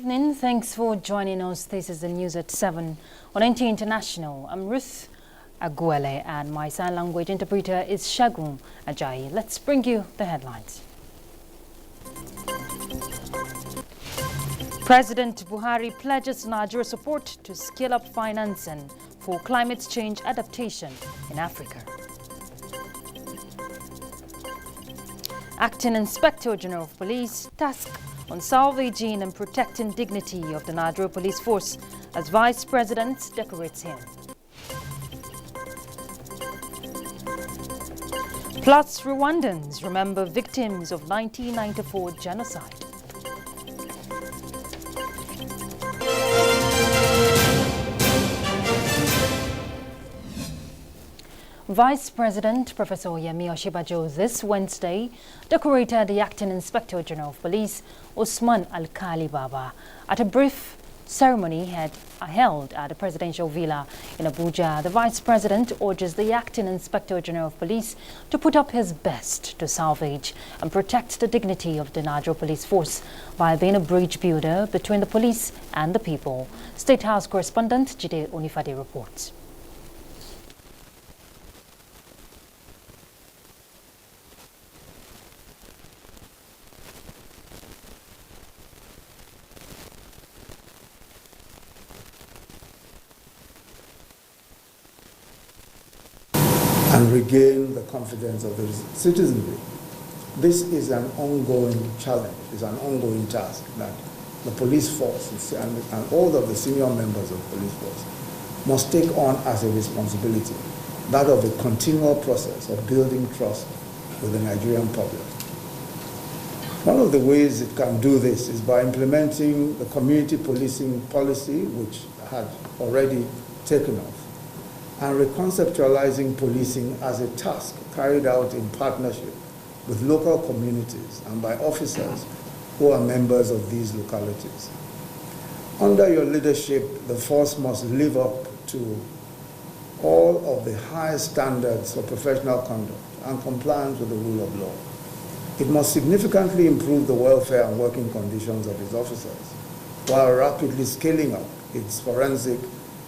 evening. Thanks for joining us. This is the news at 7 on NTA International. I'm Ruth Aguele and my sign language interpreter is Shagun Ajayi. Let's bring you the headlines. President Buhari pledges Nigeria support to scale up financing for climate change adaptation in Africa. Acting Inspector General of Police tasked on salvaging and protecting dignity of the Nigerian police force as Vice President decorates him. Plus, Rwandans remember victims of 1994 genocide. Vice President Professor Yemi Oshibajo this Wednesday decorated the Acting Inspector General of Police Usman Alkali Baba at a brief ceremony held at the Presidential Villa in Abuja. The Vice President urges the Acting Inspector General of Police to put up his best to salvage and protect the dignity of the Nigerian police force by being a bridge builder between the police and the people. State House correspondent Jide Onifade reports. And regain the confidence of the citizenry. This is an ongoing challenge, it's an ongoing task that the police force and all of the senior members of the police force must take on as a responsibility, that of the continual process of building trust with the Nigerian public. One of the ways it can do this is by implementing the community policing policy, which had already taken off, and reconceptualizing policing as a task carried out in partnership with local communities and by officers who are members of these localities. Under your leadership, the force must live up to all of the highest standards for professional conduct and compliance with the rule of law. It must significantly improve the welfare and working conditions of its officers while rapidly scaling up its forensic,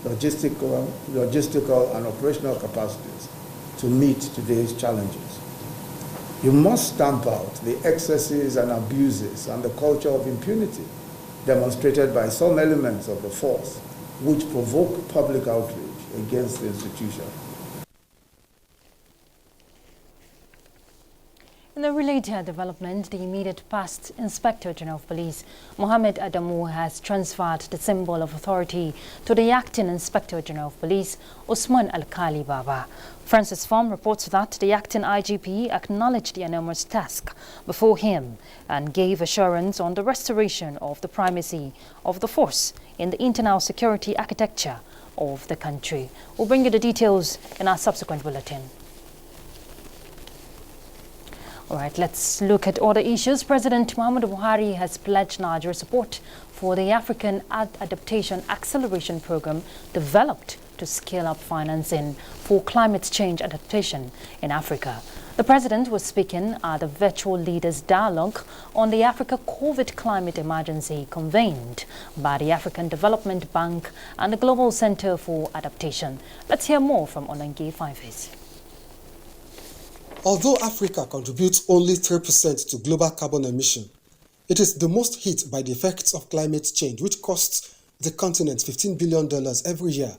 logistical and operational capacities to meet today's challenges. You must stamp out the excesses and abuses and the culture of impunity demonstrated by some elements of the force which provoke public outrage against the institution. In a related development, the immediate past Inspector General of Police, Mohammed Adamu, has transferred the symbol of authority to the Acting Inspector General of Police, Usman Alkali Baba. Francis Form reports that the Acting IGP acknowledged the enormous task before him and gave assurance on the restoration of the primacy of the force in the internal security architecture of the country. We'll bring you the details in our subsequent bulletin. All right, let's look at other issues. President Muhammadu Buhari has pledged Nigeria support for the African Adaptation Acceleration Program developed to scale up financing for climate change adaptation in Africa. The president was speaking at the virtual leaders dialogue on the Africa COVID climate emergency convened by the African Development Bank and the Global Center for Adaptation. Let's hear more from Olengi Fives. Although Africa contributes only 3% to global carbon emission, it is the most hit by the effects of climate change, which costs the continent $15 billion every year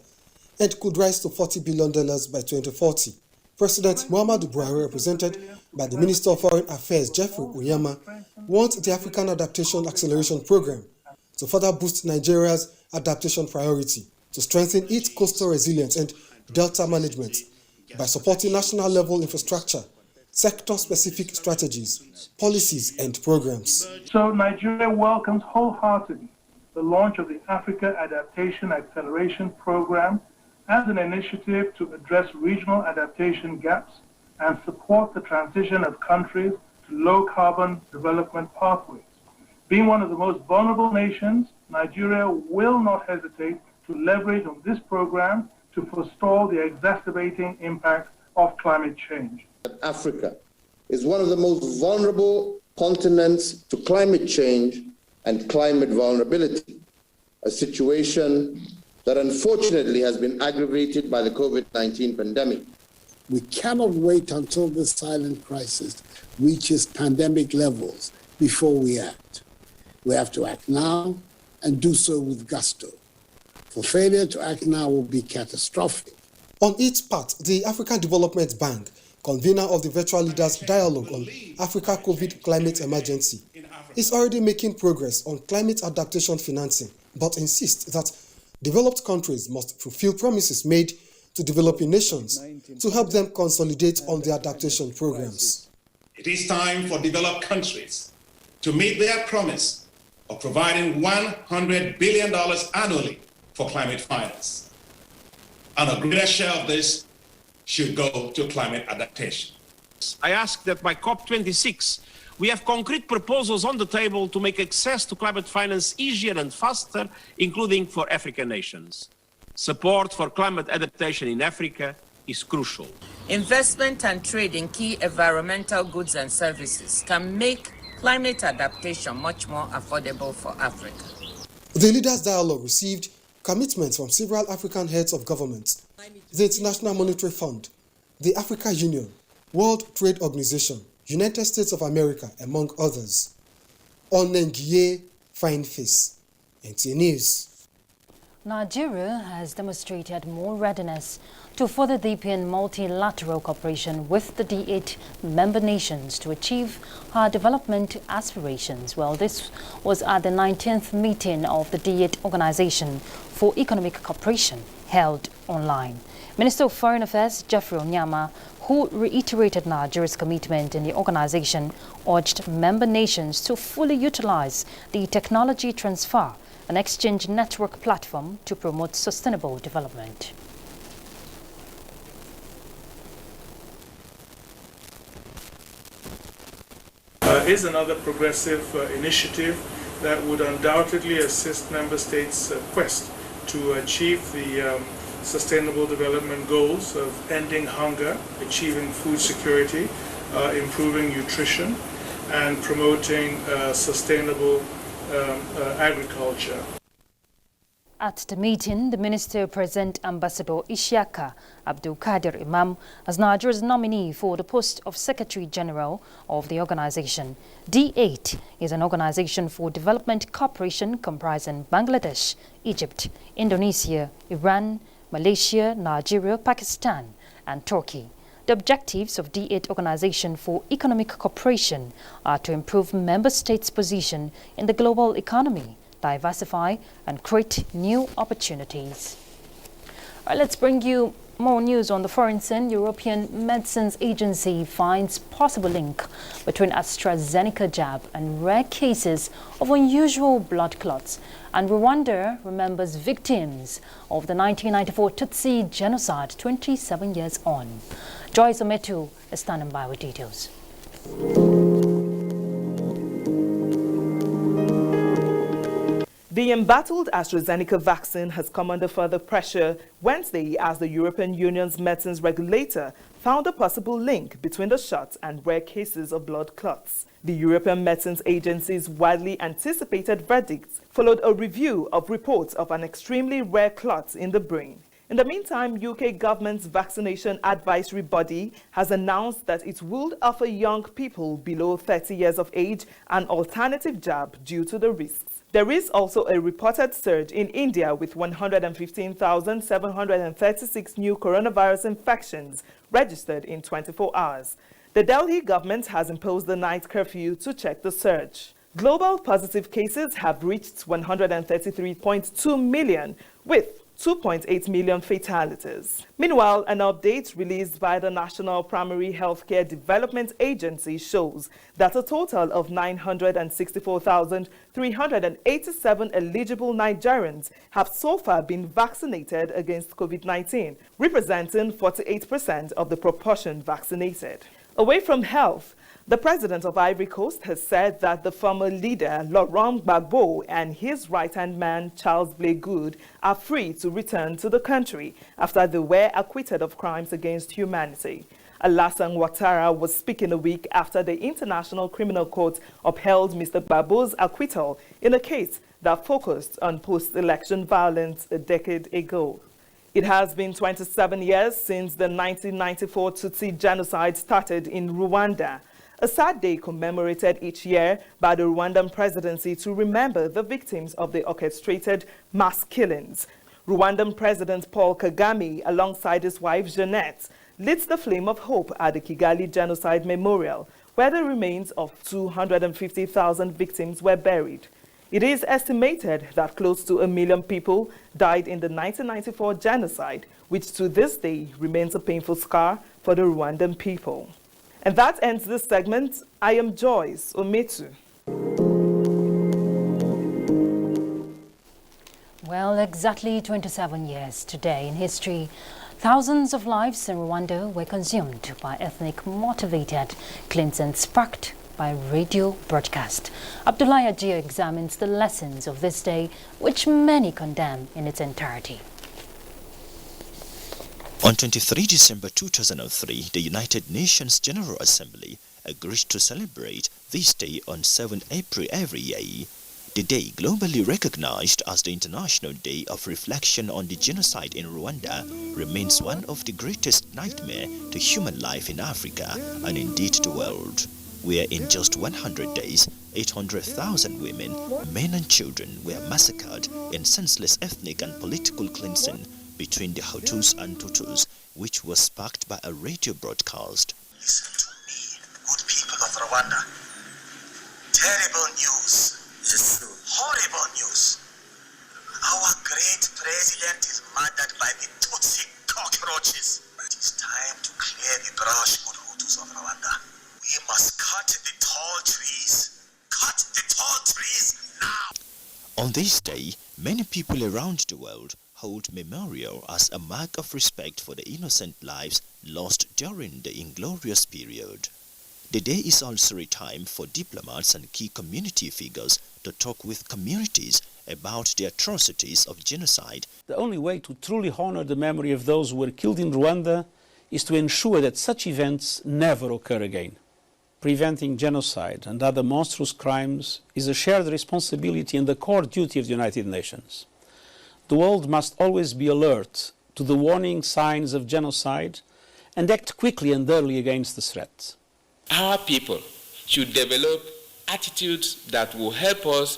and could rise to $40 billion by 2040. President Muhammadu Buhari, represented by the Minister of Foreign Affairs, Jeffrey Uyama, wants the African Adaptation Acceleration Program to further boost Nigeria's adaptation priority, to strengthen its coastal resilience and delta management by supporting national-level infrastructure, sector-specific strategies, policies, and programs. So Nigeria welcomes wholeheartedly the launch of the Africa Adaptation Acceleration Program as an initiative to address regional adaptation gaps and support the transition of countries to low-carbon development pathways. Being one of the most vulnerable nations, Nigeria will not hesitate to leverage on this program to forestall the exacerbating impact of climate change. Africa is one of the most vulnerable continents to climate change and climate vulnerability, a situation that unfortunately has been aggravated by the COVID-19 pandemic. We cannot wait until this silent crisis reaches pandemic levels before we act. We have to act now and do so with gusto. For failure to act now will be catastrophic. On its part, the African Development Bank, convener of the Virtual Leaders Dialogue on Africa COVID Climate Emergency, is already making progress on climate adaptation financing, but insists that developed countries must fulfill promises made to developing nations to help them consolidate on their adaptation programs. It is time for developed countries to meet their promise of providing $100 billion annually for climate finance. And a greater share of this should go to climate adaptation. I ask that by COP26, we have concrete proposals on the table to make access to climate finance easier and faster, including for African nations. Support for climate adaptation in Africa is crucial. Investment and trade in key environmental goods and services can make climate adaptation much more affordable for Africa. The Leaders Dialogue received commitments from several African heads of government, the International Monetary Fund, the African Union, World Trade Organization, United States of America, among others. Onengiye Fine Face, NTA News. Nigeria has demonstrated more readiness to further deepen multilateral cooperation with the D8 member nations to achieve our development aspirations. Well, this was at the 19th meeting of the D8 Organization for Economic Cooperation held online. Minister of Foreign Affairs Jeffrey Onyama, who reiterated Nigeria's commitment in the organization, urged member nations to fully utilize the technology transfer and exchange network platform to promote sustainable development. Is another progressive initiative that would undoubtedly assist member states' quest to achieve the sustainable development goals of ending hunger, achieving food security, improving nutrition, and promoting sustainable agriculture. At the meeting, the Minister President Ambassador Isiaka Abdul Kadir Imam as Nigeria's nominee for the post of Secretary General of the organization. D8 is an organization for development cooperation comprising Bangladesh, Egypt, Indonesia, Iran, Malaysia, Nigeria, Pakistan, and Turkey. The objectives of D8 Organization for Economic Cooperation are to improve member states' position in the global economy, diversify and create new opportunities. All right, let's bring you more news on the foreign scene. European Medicines Agency finds possible link between AstraZeneca jab and rare cases of unusual blood clots. And Rwanda remembers victims of the 1994 Tutsi genocide 27 years on. Joyce Ometu is standing by with details. The embattled AstraZeneca vaccine has come under further pressure Wednesday as the European Union's medicines regulator found a possible link between the shot and rare cases of blood clots. The European Medicines Agency's widely anticipated verdict followed a review of reports of an extremely rare clot in the brain. In the meantime, UK government's vaccination advisory body has announced that it would offer young people below 30 years of age an alternative jab due to the risks. There is also a reported surge in India with 115,736 new coronavirus infections registered in 24 hours. The Delhi government has imposed the night curfew to check the surge. Global positive cases have reached 133.2 million, with 2.8 million fatalities. Meanwhile, an update released by the National Primary Healthcare Development Agency shows that a total of 964,387 eligible Nigerians have so far been vaccinated against COVID-19, representing 48% of the proportion vaccinated. Away from health, the president of Ivory Coast has said that the former leader, Laurent Gbagbo, and his right-hand man, Charles Blé Good, are free to return to the country after they were acquitted of crimes against humanity. Alassane Ouattara was speaking a week after the International Criminal Court upheld Mr. Gbagbo's acquittal in a case that focused on post-election violence a decade ago. It has been 27 years since the 1994 Tutsi genocide started in Rwanda, a sad day commemorated each year by the Rwandan presidency to remember the victims of the orchestrated mass killings. Rwandan President Paul Kagame, alongside his wife Jeanette, lit the flame of hope at the Kigali Genocide Memorial, where the remains of 250,000 victims were buried. It is estimated that close to 1 million people died in the 1994 genocide, which to this day remains a painful scar for the Rwandan people. And that ends this segment. I am Joyce Ometu. Well, exactly 27 years today in history, thousands of lives in Rwanda were consumed by ethnic-motivated cleansing sparked by radio broadcast. Abdullahi Ajia examines the lessons of this day, which many condemn in its entirety. On 23 December 2003, the United Nations General Assembly agreed to celebrate this day on 7 April every year. The day, globally recognized as the International Day of Reflection on the Genocide in Rwanda, remains one of the greatest nightmares to human life in Africa and indeed the world, where in just 100 days, 800,000 women, men and children were massacred in senseless ethnic and political cleansing between the Hutus and Tutsis, which was sparked by a radio broadcast. Listen to me, good people of Rwanda. Terrible news. Yes, sir. Horrible news. Our great president is murdered by the Tutsi cockroaches. It is time to clear the brush, good Hutus of Rwanda. We must cut the tall trees. Cut the tall trees now. On this day, many people around the world hold memorial as a mark of respect for the innocent lives lost during the inglorious period. The day is also a time for diplomats and key community figures to talk with communities about the atrocities of genocide. The only way to truly honor the memory of those who were killed in Rwanda is to ensure that such events never occur again. Preventing genocide and other monstrous crimes is a shared responsibility and the core duty of the United Nations. The world must always be alert to the warning signs of genocide and act quickly and early against the threat. Our people should develop attitudes that will help us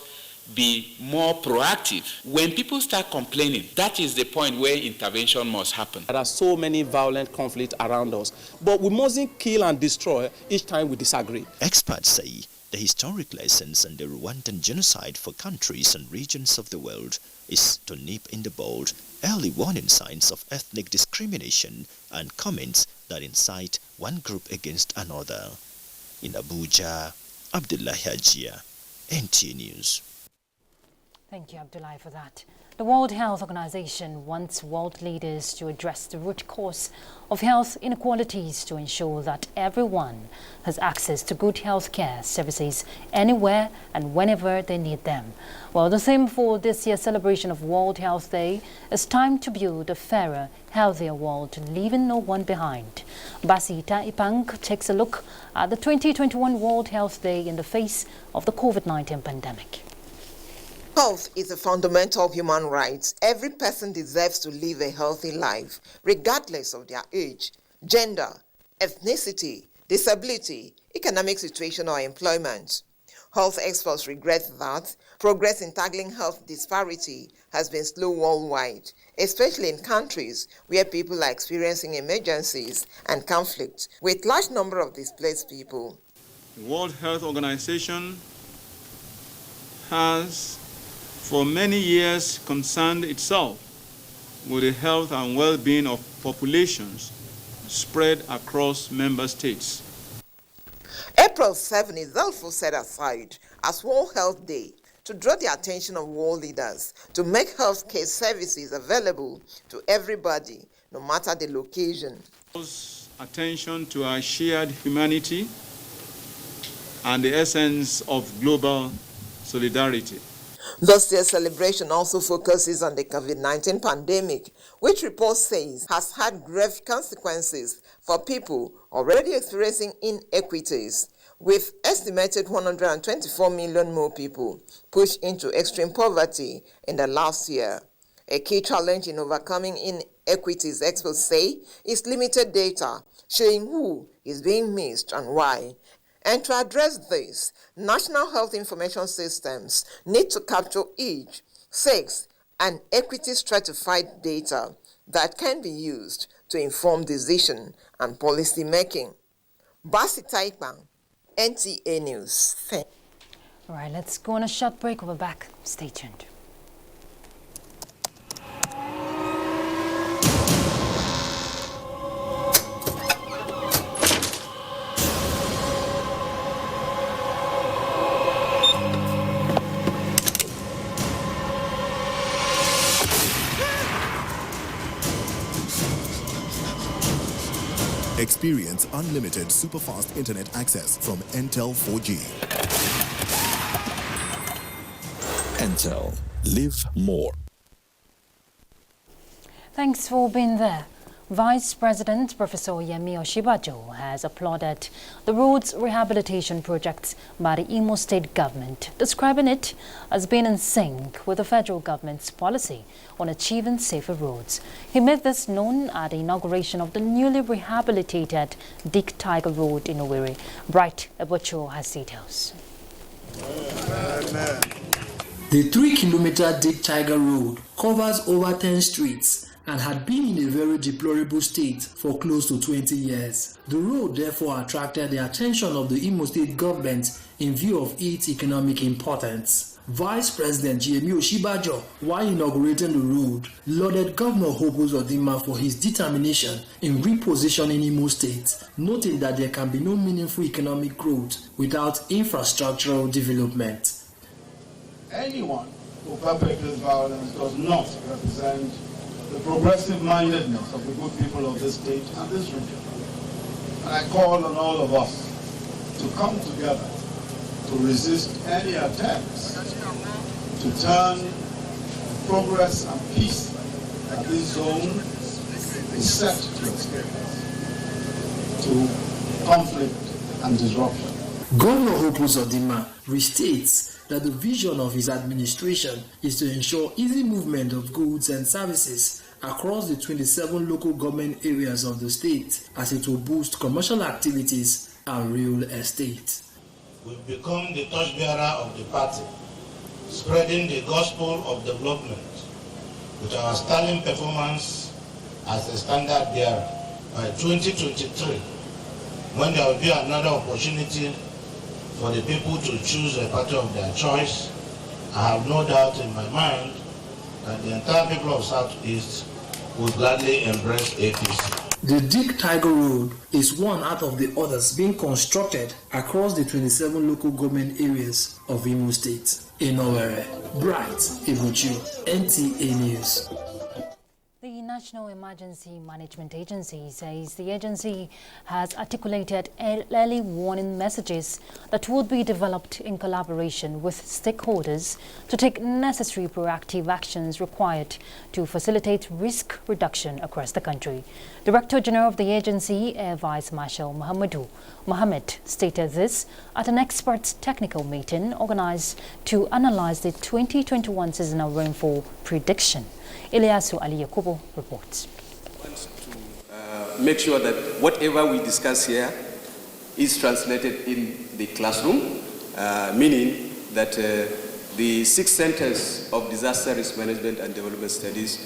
be more proactive. When people start complaining, that is the point where intervention must happen. There are so many violent conflicts around us, but we mustn't kill and destroy each time we disagree. Experts say the historic lessons and the Rwandan genocide for countries and regions of the world is to nip in the bud early warning signs of ethnic discrimination and comments that incite one group against another. In Abuja, Abdullahi Ajia, NTA News. Thank you, Abdullahi, for that. The World Health Organization wants world leaders to address the root cause of health inequalities to ensure that everyone has access to good health care services anywhere and whenever they need them. Well, the theme for this year's celebration of World Health Day is time to build a fairer, healthier world, leaving no one behind. Basita Ipang takes a look at the 2021 World Health Day in the face of the COVID-19 pandemic. Health is a fundamental human right. Every person deserves to live a healthy life, regardless of their age, gender, ethnicity, disability, economic situation, or employment. Health experts regret that progress in tackling health disparity has been slow worldwide, especially in countries where people are experiencing emergencies and conflict, with large number of displaced people. The World Health Organization has for many years concerned itself with the health and well-being of populations spread across member states. April 7 is therefore set aside as World Health Day to draw the attention of world leaders to make health care services available to everybody, no matter the location. Attention to our shared humanity and the essence of global solidarity. This year's celebration also focuses on the COVID-19 pandemic, which reports says has had grave consequences for people already experiencing inequities, with estimated 124 million more people pushed into extreme poverty in the last year. A key challenge in overcoming inequities, experts say, is limited data showing who is being missed and why. And to address this, national health information systems need to capture age, sex, and equity stratified data that can be used to inform decision and policy making. Basi Taipang, NTA News. All right, let's go on a short break. We'll be back. Stay tuned. Experience unlimited super-fast internet access from Intel 4G. Intel. Live more. Thanks for being there. Vice President Professor Yemi Osinbajo has applauded the roads rehabilitation projects by the Imo State government, describing it as being in sync with the federal government's policy on achieving safer roads. He made this known at the inauguration of the newly rehabilitated Dick Tiger Road in Owerri. Bright Abuja has details. The 3-kilometer Dick Tiger Road covers over 10 streets and had been in a very deplorable state for close to 20 years. The road therefore attracted the attention of the Imo State government in view of its economic importance. Vice President Yemi Osinbajo, while inaugurating the road, lauded Governor Hope Uzodinma for his determination in repositioning Imo State, noting that there can be no meaningful economic growth without infrastructural development. Anyone who perpetrates violence does not represent the progressive mindedness of the good people of this state and this region. And I call on all of us to come together to resist any attempts to turn progress and peace that this zone is set to experience to conflict and disruption. Governor Hope Uzodinma restates that the vision of his administration is to ensure easy movement of goods and services across the 27 local government areas of the state, as it will boost commercial activities and real estate. We've become the torchbearer of the party, spreading the gospel of development with our sterling performance as a standard bearer. By 2023, when there will be another opportunity for the people to choose a party of their choice, I have no doubt in my mind that the entire people of Southeast would gladly embrace APC. The Dick Tiger Road is one out of the others being constructed across the 27 local government areas of Imo State. In Owerri, Bright Abuja, NTA News. The National Emergency Management Agency says the agency has articulated early warning messages that would be developed in collaboration with stakeholders to take necessary proactive actions required to facilitate risk reduction across the country. Director General of the agency, Air Vice Marshal Mohammed, stated this at an experts technical meeting organized to analyze the 2021 seasonal rainfall prediction. Ilyasu Ali Yakubu reports. Make sure that whatever we discuss here is translated in the classroom, meaning that the 6 centers of disaster risk management and development studies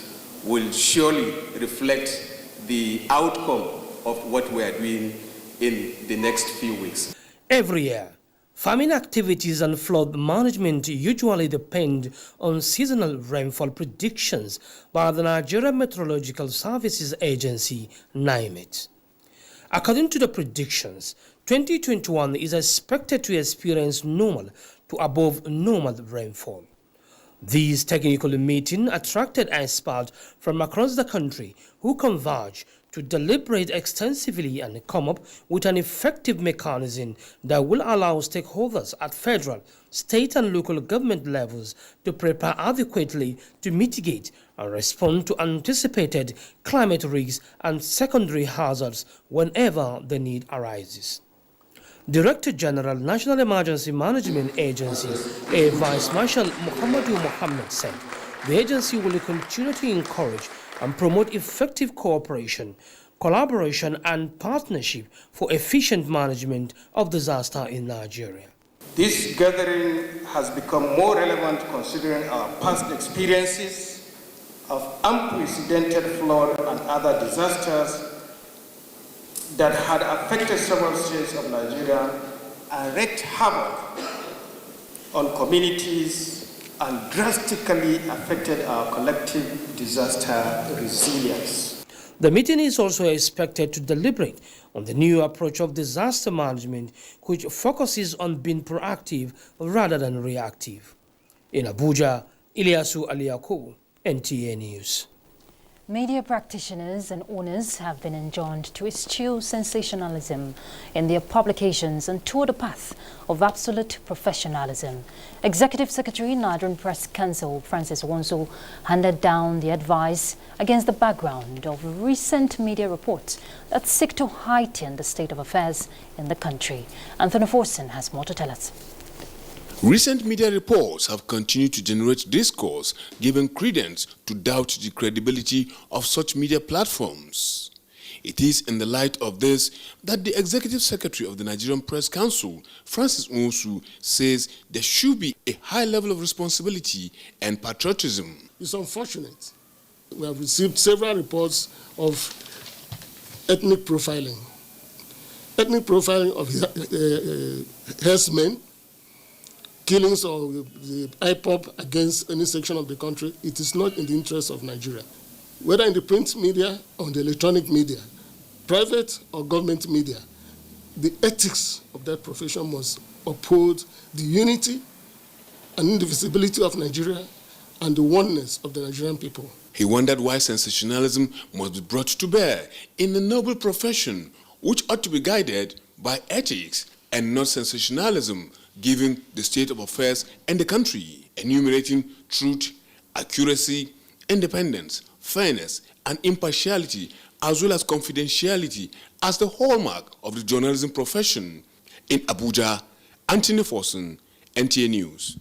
will surely reflect the outcome of what we are doing in the next few weeks. Every year, farming activities and flood management usually depend on seasonal rainfall predictions by the Nigerian Meteorological Services Agency, NIMET. According to the predictions, 2021 is expected to experience normal to above normal rainfall. This technical meeting attracted experts from across the country who converge to deliberate extensively and come up with an effective mechanism that will allow stakeholders at federal, state and local government levels to prepare adequately to mitigate and respond to anticipated climate risks and secondary hazards whenever the need arises. Director General, National Emergency Management Agency, Air Vice Marshal Muhammadu Mohammed said the agency will continue to encourage and promote effective cooperation, collaboration and partnership for efficient management of disaster in Nigeria. This gathering has become more relevant considering our past experiences of unprecedented flood and other disasters that had affected several states of Nigeria and wreaked havoc on communities and drastically affected our collective disaster resilience. The meeting is also expected to deliberate on the new approach of disaster management, which focuses on being proactive rather than reactive. In Abuja, Ilyasu Aliyaku, NTA News. Media practitioners and owners have been enjoined to eschew sensationalism in their publications and tour the path of absolute professionalism. Executive Secretary, Nigerian Press Council, Francis Wonso, handed down the advice against the background of recent media reports that seek to heighten the state of affairs in the country. Anthony Forson has more to tell us. Recent media reports have continued to generate discourse, giving credence to doubt the credibility of such media platforms. It is in the light of this that the Executive Secretary of the Nigerian Press Council, Francis Nwosu, says there should be a high level of responsibility and patriotism. It's unfortunate. We have received several reports of ethnic profiling. Ethnic profiling of herdsmen, killings of the IPOB against any section of the country. It is not in the interest of Nigeria. Whether in the print media or the electronic media, private or government media, the ethics of that profession must uphold the unity and indivisibility of Nigeria and the oneness of the Nigerian people. He wondered why sensationalism must be brought to bear in a noble profession which ought to be guided by ethics and not sensationalism, given the state of affairs in the country, enumerating truth, accuracy, independence, fairness, and impartiality, as well as confidentiality, as the hallmark of the journalism profession. In Abuja, Anthony Forson, NTA News.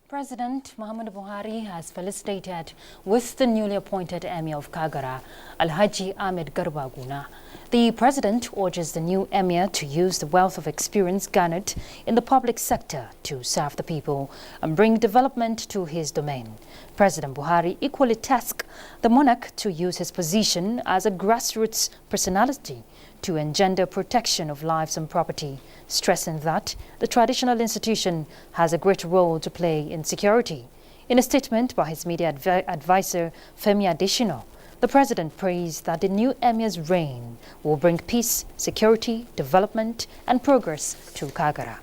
President Muhammadu Buhari has felicitated with the newly appointed Emir of Kagara, Alhaji Ahmed Garba Guna. The president urges the new emir to use the wealth of experience garnered in the public sector to serve the people and bring development to his domain. President Buhari equally tasked the monarch to use his position as a grassroots personality to engender protection of lives and property, stressing that the traditional institution has a great role to play in security. In a statement by his media advisor, Femi Adesina, the president praised that the new emir's reign will bring peace, security, development, and progress to Kagara.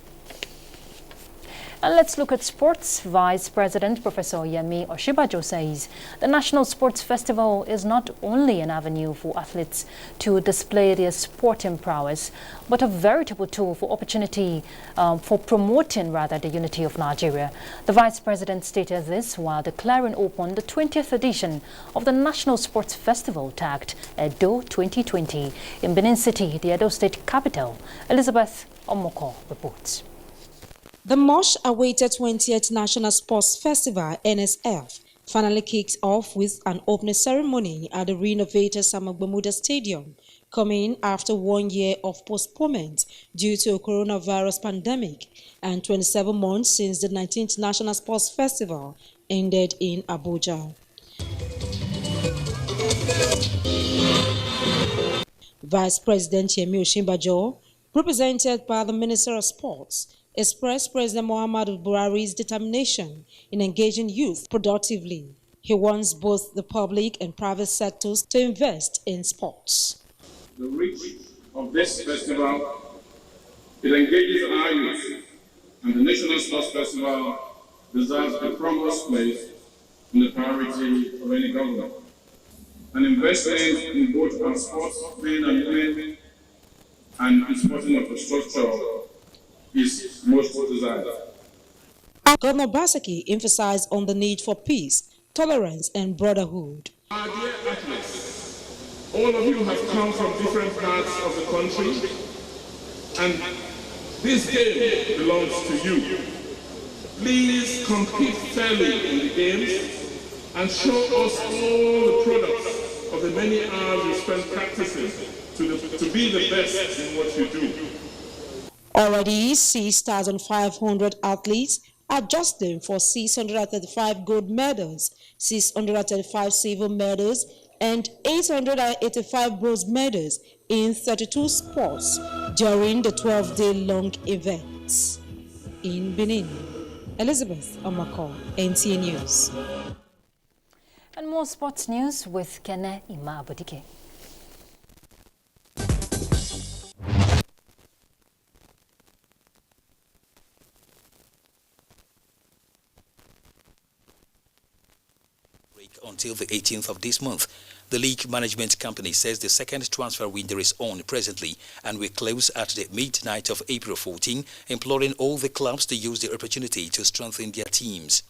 And let's look at sports. Vice President Professor Yemi Osinbajo says the National Sports Festival is not only an avenue for athletes to display their sporting prowess, but a veritable tool for opportunity for promoting the unity of Nigeria. The Vice President stated this while declaring open the 20th edition of the National Sports Festival tagged Edo 2020 in Benin City, the Edo State capital. Elizabeth Omoko reports. The much-awaited 20th National Sports Festival, NSF, finally kicked off with an opening ceremony at the renovated Samagbamuda Stadium, coming after 1 year of postponement due to a coronavirus pandemic and 27 months since the 19th National Sports Festival ended in Abuja. Vice President Yemi Osinbajo, represented by the Minister of Sports, expressed President Muhammadu Buhari's determination in engaging youth productively. He wants both the public and private sectors to invest in sports. The reach of this festival, it engages our youth, and the National Sports Festival deserves a foremost place in the priority of any government. an investment in both our sports men and women and in sporting infrastructure is most desired. Governor Basaki emphasized on the need for peace, tolerance, and brotherhood. Our dear athletes, all of you have come from different parts of the country, and this game belongs to you. Please compete fairly in the games and show us all the products of the many hours you spend practicing to be the best in what you do. Already, 6,500 athletes are justing for 635 gold medals, 635 silver medals, and 885 bronze medals in 32 sports during the 12-day-long events. In Benin, Elizabeth Omako, NTA News. And more sports news with Kene Ima Abodike. Until the 18th of this month. The league management company says the second transfer window is on presently and will close at the midnight of April 14, imploring all the clubs to use the opportunity to strengthen their teams.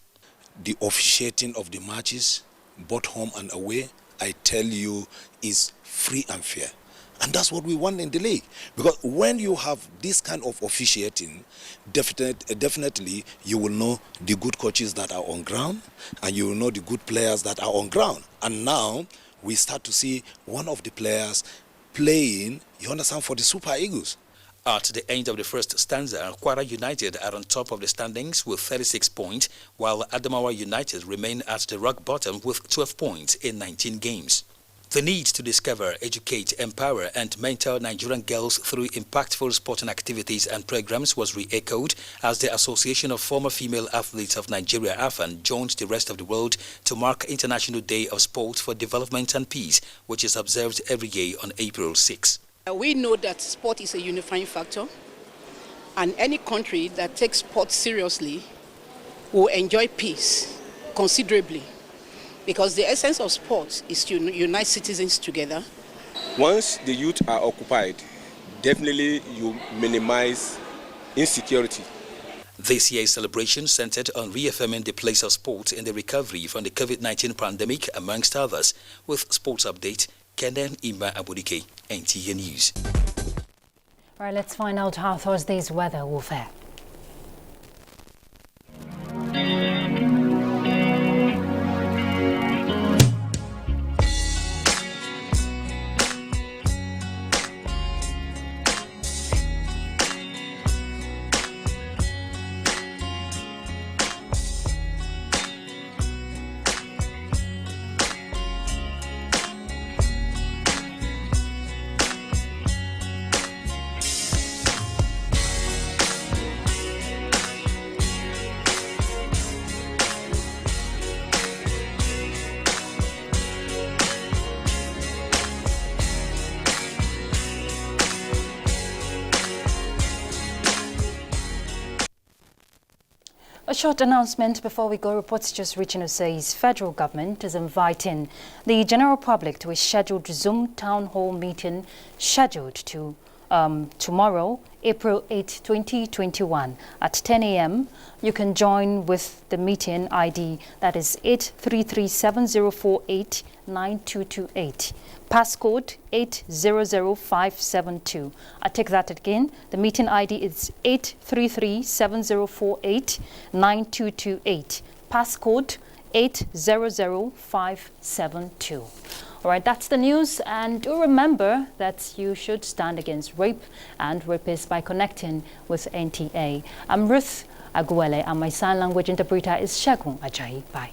The officiating of the matches, both home and away, I tell you, is free and fair. And that's what we want in the league. Because when you have this kind of officiating, definitely you will know the good coaches that are on ground and you will know the good players that are on ground. And now we start to see one of the players playing, you understand, for the Super Eagles. At the end of the first stanza, Kwara United are on top of the standings with 36 points, while Adamawa United remain at the rock bottom with 12 points in 19 games. The need to discover, educate, empower and mentor Nigerian girls through impactful sporting activities and programs was re-echoed as the Association of Former Female Athletes of Nigeria, AFAN, joined the rest of the world to mark International Day of Sport for Development and Peace, which is observed every year on April 6. We know that sport is a unifying factor, and any country that takes sport seriously will enjoy peace considerably. Because the essence of sport is to unite citizens together. Once the youth are occupied, definitely you minimize insecurity. This year's celebration centered on reaffirming the place of sport in the recovery from the COVID-19 pandemic, amongst others. With sports update, Kenen Ima Abodike, NTA News. All right, let's find out how Thursday's weather will fare. A short announcement before we go. Reports just reaching us says federal government is inviting the general public to a scheduled Zoom town hall meeting scheduled to tomorrow, April 8, 2021 at 10 a.m. You can join with the meeting ID that is 833-7048-9228. Passcode 800572. I take that again. The meeting ID is 833-7048-9228. Passcode 800572. All right, that's the news. And do remember that you should stand against rape and rapists by connecting with NTA. I'm Ruth Aguele, and my sign language interpreter is Shegun Ajayi. Bye.